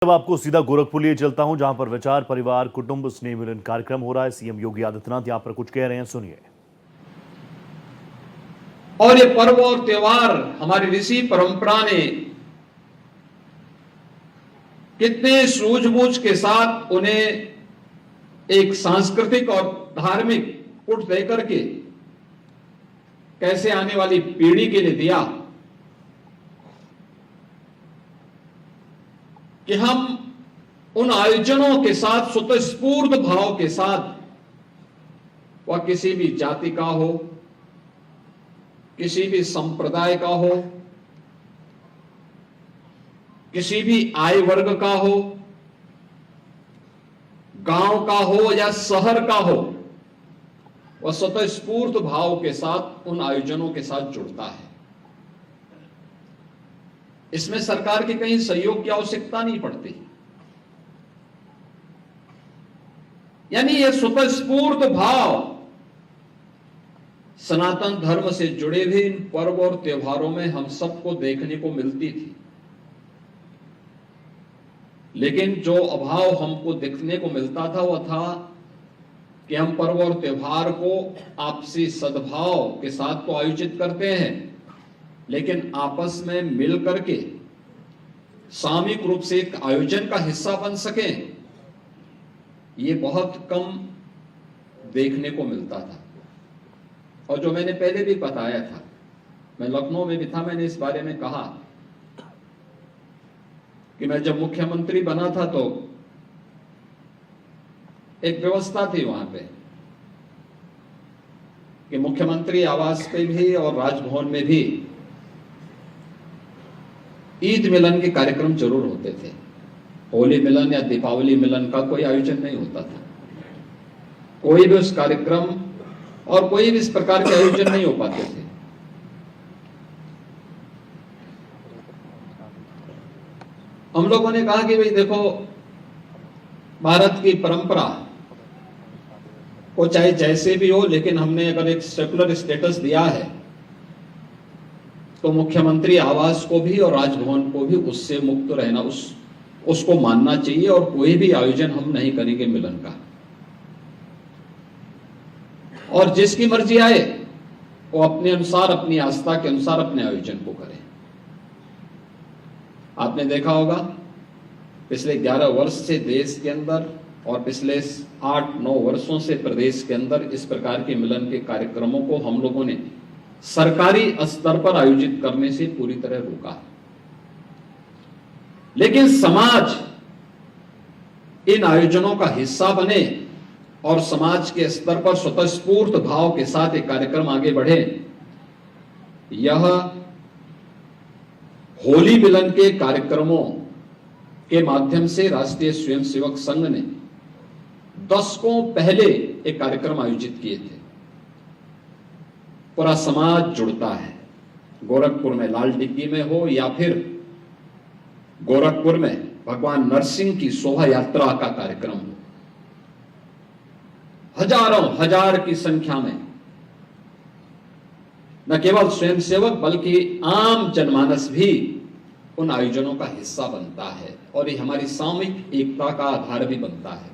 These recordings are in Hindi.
अब आपको सीधा गोरखपुर लिए चलता हूं, जहां पर विचार परिवार कुटुंब स्नेह मिलन कार्यक्रम हो रहा है। सीएम योगी आदित्यनाथ यहां पर कुछ कह रहे हैं, सुनिए। और ये पर्व और त्योहार हमारी ऋषि परंपरा ने कितने सूझबूझ के साथ उन्हें एक सांस्कृतिक और धार्मिक पुट देकर के कैसे आने वाली पीढ़ी के लिए दिया कि हम उन आयोजनों के साथ स्वतःस्फूर्त भाव के साथ, वह किसी भी जाति का हो, किसी भी संप्रदाय का हो, किसी भी आय वर्ग का हो, गांव का हो या शहर का हो, वह स्वतःस्फूर्त भाव के साथ उन आयोजनों के साथ जुड़ता है। इसमें सरकार के कहीं सहयोग की आवश्यकता नहीं पड़ती। यानी यह स्वतःस्फूर्त भाव सनातन धर्म से जुड़े हुए इन पर्व और त्योहारों में हम सबको देखने को मिलती थी। लेकिन जो अभाव हमको देखने को मिलता था वह था कि हम पर्व और त्योहार को आपसी सद्भाव के साथ तो आयोजित करते हैं, लेकिन आपस में मिल करके सामूहिक रूप से एक आयोजन का हिस्सा बन सकें, ये बहुत कम देखने को मिलता था। और जो मैंने पहले भी बताया था, मैं लखनऊ में भी था, मैंने इस बारे में कहा कि मैं जब मुख्यमंत्री बना था तो एक व्यवस्था थी वहां पे कि मुख्यमंत्री आवास पे भी और राजभवन में भी ईद मिलन के कार्यक्रम जरूर होते थे। होली मिलन या दीपावली मिलन का कोई आयोजन नहीं होता था। कोई भी उस कार्यक्रम और कोई भी इस प्रकार के आयोजन नहीं हो पाते थे। हम लोगों ने कहा कि भाई देखो, भारत की परंपरा को चाहे जैसे भी हो, लेकिन हमने अगर एक सेकुलर स्टेटस दिया है तो मुख्यमंत्री आवास को भी और राजभवन को भी उससे मुक्त रहना, उसको मानना चाहिए, और कोई भी आयोजन हम नहीं करेंगे मिलन का। और जिसकी मर्जी आए वो अपने अनुसार, अपनी आस्था के अनुसार अपने आयोजन को करे। आपने देखा होगा पिछले 11 वर्ष से देश के अंदर और पिछले 8-9 वर्षों से प्रदेश के अंदर इस प्रकार के मिलन के कार्यक्रमों को हम लोगों ने सरकारी स्तर पर आयोजित करने से पूरी तरह रोका। लेकिन समाज इन आयोजनों का हिस्सा बने और समाज के स्तर पर स्वतःस्फूर्त भाव के साथ एक कार्यक्रम आगे बढ़े। यह होली मिलन के कार्यक्रमों के माध्यम से राष्ट्रीय स्वयंसेवक संघ ने दशकों पहले एक कार्यक्रम आयोजित किए थे। पूरा समाज जुड़ता है, गोरखपुर में लाल डिग्गी में हो या फिर गोरखपुर में भगवान नरसिंह की शोभा यात्रा का कार्यक्रम हो। हजारों हजार की संख्या में न केवल स्वयंसेवक बल्कि आम जनमानस भी उन आयोजनों का हिस्सा बनता है, और ये हमारी सामूहिक एकता का आधार भी बनता है।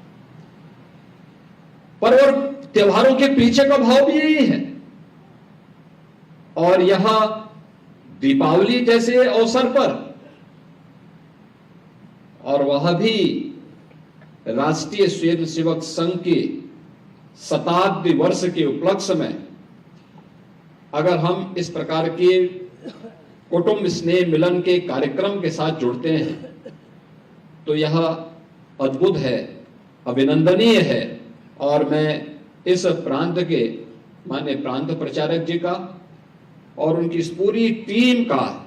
पर्व और त्योहारों के पीछे का भाव भी यही है। और यह दीपावली जैसे अवसर पर, और वह भी राष्ट्रीय स्वयंसेवक संघ के शताब्दी वर्ष के उपलक्ष्य में, अगर हम इस प्रकार के कुटुंब स्नेह मिलन के कार्यक्रम के साथ जुड़ते हैं तो यह अद्भुत है, अभिनंदनीय है। और मैं इस प्रांत के माननीय प्रांत प्रचारक जी का और उनकी इस पूरी टीम का,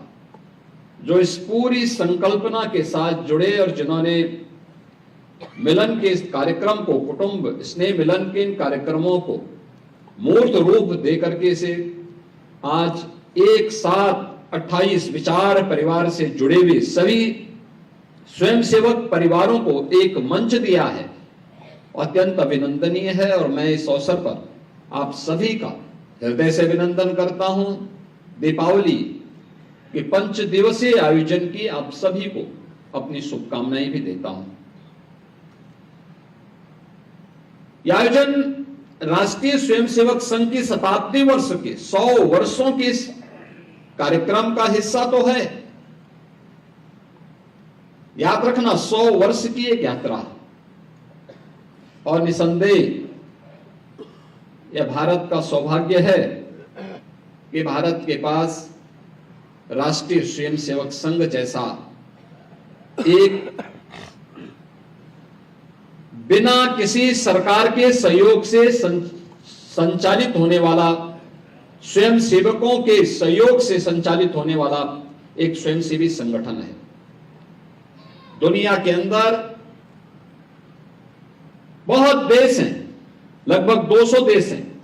जो इस पूरी संकल्पना के साथ जुड़े और जिन्होंने मिलन के इस कार्यक्रम को, कुटुंब स्नेह मिलन के इन कार्यक्रमों को मूर्त रूप देकर के इसे आज एक साथ 28 विचार परिवार से जुड़े हुए सभी स्वयंसेवक परिवारों को एक मंच दिया है, अत्यंत अभिनंदनीय है। और मैं इस अवसर पर आप सभी का हृदय से अभिनंदन करता हूं। दीपावली के 5 दिवसीय आयोजन की आप सभी को अपनी शुभकामनाएं भी देता हूं। यह आयोजन राष्ट्रीय स्वयंसेवक संघ की शताब्दी वर्ष के 100 वर्षों के इस कार्यक्रम का हिस्सा तो है। याद रखना, 100 वर्ष की एक यात्रा और निसंदेह यह भारत का सौभाग्य है कि भारत के पास राष्ट्रीय स्वयंसेवक संघ जैसा एक बिना किसी सरकार के सहयोग से संचालित होने वाला, स्वयंसेवकों के सहयोग से संचालित होने वाला एक स्वयंसेवी संगठन है। दुनिया के अंदर बहुत देश हैं, लगभग 200 देश हैं